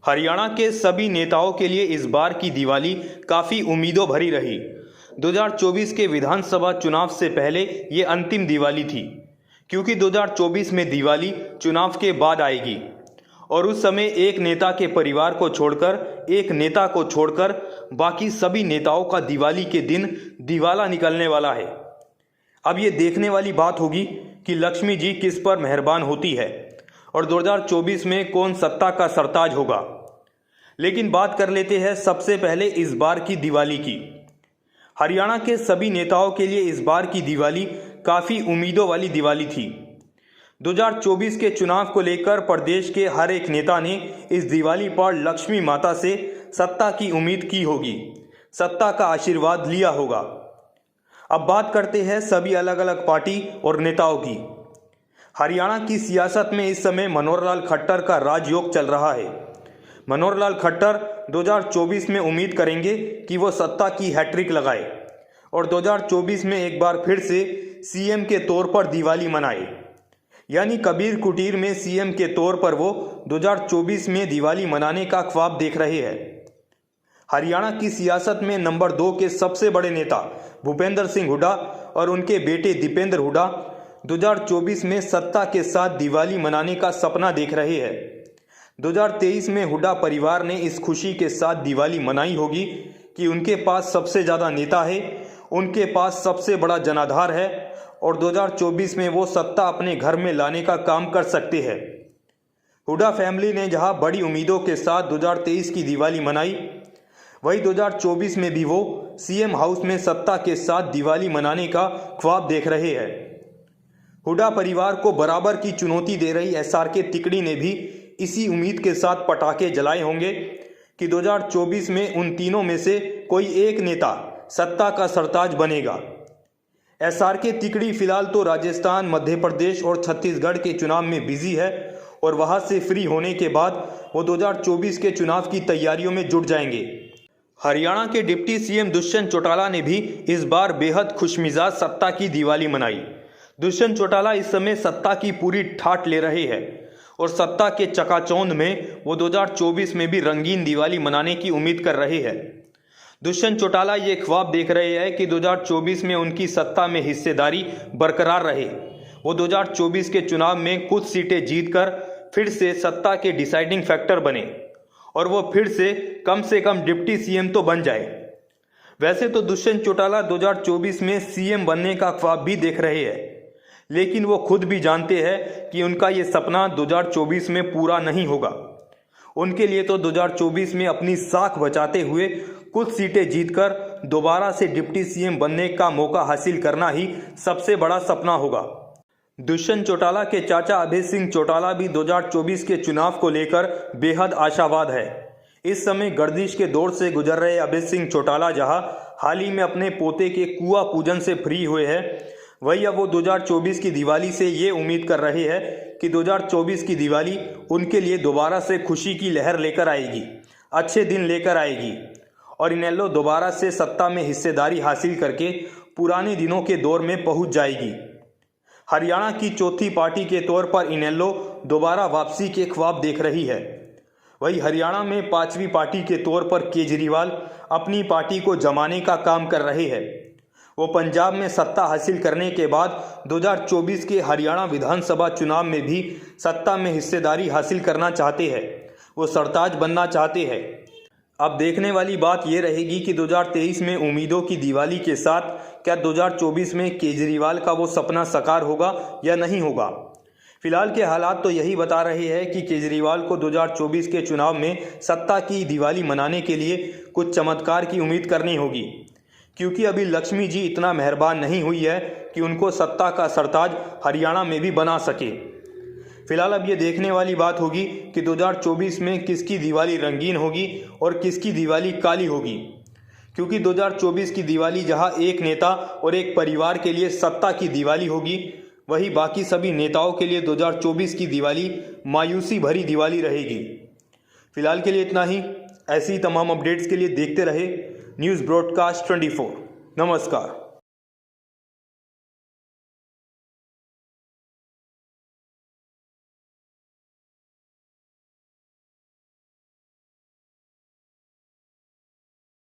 हरियाणा के सभी नेताओं के लिए इस बार की दिवाली काफ़ी उम्मीदों भरी रही। 2024 के विधानसभा चुनाव से पहले ये अंतिम दिवाली थी, क्योंकि 2024 में दिवाली चुनाव के बाद आएगी और उस समय एक नेता के परिवार को छोड़कर, एक नेता को छोड़कर बाकी सभी नेताओं का दिवाली के दिन दिवाला निकलने वाला है। अब ये देखने वाली बात होगी कि लक्ष्मी जी किस पर मेहरबान होती है और 2024 में कौन सत्ता का सरताज होगा। लेकिन बात कर लेते हैं सबसे पहले इस बार की दिवाली की। हरियाणा के सभी नेताओं के लिए इस बार की दिवाली काफ़ी उम्मीदों वाली दिवाली थी। 2024 के चुनाव को लेकर प्रदेश के हर एक नेता ने इस दिवाली पर लक्ष्मी माता से सत्ता की उम्मीद की होगी, सत्ता का आशीर्वाद लिया होगा। अब बात करते हैं सभी अलग अलग पार्टी और नेताओं की। हरियाणा की सियासत में इस समय मनोहर लाल खट्टर का राजयोग चल रहा है। मनोहर लाल खट्टर 2024 में उम्मीद करेंगे कि वो सत्ता की हैट्रिक लगाए और 2024 में एक बार फिर से सीएम के तौर पर दिवाली मनाए। यानी कबीर कुटीर में सीएम के तौर पर वो 2024 में दिवाली मनाने का ख्वाब देख रहे हैं। हरियाणा की सियासत में नंबर 2 के सबसे बड़े नेता भूपेंद्र सिंह हुड्डा और उनके बेटे दीपेंद्र हुड्डा 2024 में सत्ता के साथ दिवाली मनाने का सपना देख रहे हैं। 2023 में हुड्डा परिवार ने इस खुशी के साथ दिवाली मनाई होगी कि उनके पास सबसे ज़्यादा नेता है, उनके पास सबसे बड़ा जनाधार है और 2024 में वो सत्ता अपने घर में लाने का काम कर सकते हैं। हुड्डा फैमिली ने जहां बड़ी उम्मीदों के साथ 2023 की दिवाली मनाई, वही 2024 में भी वो सीएम हाउस में सत्ता के साथ दिवाली मनाने का ख्वाब देख रहे हैं। हुड्डा परिवार को बराबर की चुनौती दे रही एसआरके तिकड़ी ने भी इसी उम्मीद के साथ पटाखे जलाए होंगे कि 2024 में उन तीनों में से कोई एक नेता सत्ता का सरताज बनेगा। एसआरके तिकड़ी फिलहाल तो राजस्थान, मध्य प्रदेश और छत्तीसगढ़ के चुनाव में बिजी है और वहां से फ्री होने के बाद वो 2024 के चुनाव की तैयारियों में जुट जाएंगे। हरियाणा के डिप्टी सीएम दुष्यंत चौटाला ने भी इस बार बेहद खुशमिजाज सत्ता की दिवाली मनाई। दुष्यंत चौटाला इस समय सत्ता की पूरी ठाठ ले रहे हैं और सत्ता के चकाचौंध में वो 2024 में भी रंगीन दिवाली मनाने की उम्मीद कर रहे हैं। दुष्यंत चौटाला ये ख्वाब देख रहे हैं कि 2024 में उनकी सत्ता में हिस्सेदारी बरकरार रहे। वो 2024 के चुनाव में कुछ सीटें जीतकर फिर से सत्ता के डिसाइडिंग फैक्टर बने और वो फिर से कम डिप्टी सीएम तो बन जाए। वैसे तो दुष्यंत चौटाला 2024 में सीएम बनने का ख्वाब भी देख रहे हैं, लेकिन वो खुद भी जानते हैं कि उनका ये सपना 2024 में पूरा नहीं होगा। उनके लिए तो 2024 में अपनी साख बचाते हुए कुछ सीटें जीतकर दोबारा से डिप्टी सीएम बनने का मौका हासिल करना ही सबसे बड़ा सपना होगा। दुष्यंत चौटाला के चाचा अभय सिंह चौटाला भी 2024 के चुनाव को लेकर बेहद आशावाद है। इस समय गर्दिश के दौर से गुजर रहे अभय सिंह चौटाला जहां हाल ही में अपने पोते के कुआं पूजन से फ्री हुए हैं, वही अब वो 2024 की दिवाली से ये उम्मीद कर रहे हैं कि 2024 की दिवाली उनके लिए दोबारा से खुशी की लहर लेकर आएगी, अच्छे दिन लेकर आएगी और इनेलो दोबारा से सत्ता में हिस्सेदारी हासिल करके पुराने दिनों के दौर में पहुंच जाएगी। हरियाणा की चौथी पार्टी के तौर पर इनेलो दोबारा वापसी के ख्वाब देख रही है। वही हरियाणा में 5वीं पार्टी के तौर पर केजरीवाल अपनी पार्टी को जमाने का काम कर रहे हैं। वो पंजाब में सत्ता हासिल करने के बाद 2024 के हरियाणा विधानसभा चुनाव में भी सत्ता में हिस्सेदारी हासिल करना चाहते हैं, वो सरताज बनना चाहते हैं। अब देखने वाली बात यह रहेगी कि 2023 में उम्मीदों की दिवाली के साथ क्या 2024 में केजरीवाल का वो सपना साकार होगा या नहीं होगा। फिलहाल के हालात तो यही बता रहे हैं कि केजरीवाल को 2024 के चुनाव में सत्ता की दिवाली मनाने के लिए कुछ चमत्कार की उम्मीद करनी होगी, क्योंकि अभी लक्ष्मी जी इतना मेहरबान नहीं हुई है कि उनको सत्ता का सरताज हरियाणा में भी बना सके। फिलहाल अब ये देखने वाली बात होगी कि 2024 में किसकी दिवाली रंगीन होगी और किसकी दिवाली काली होगी, क्योंकि 2024 की दिवाली जहां एक नेता और एक परिवार के लिए सत्ता की दिवाली होगी, वही बाकी सभी नेताओं के लिए 2024 की दिवाली मायूसी भरी दिवाली रहेगी। फिलहाल के लिए इतना ही। ऐसी तमाम अपडेट्स के लिए देखते रहे न्यूज़ ब्रॉडकास्ट 24। नमस्कार।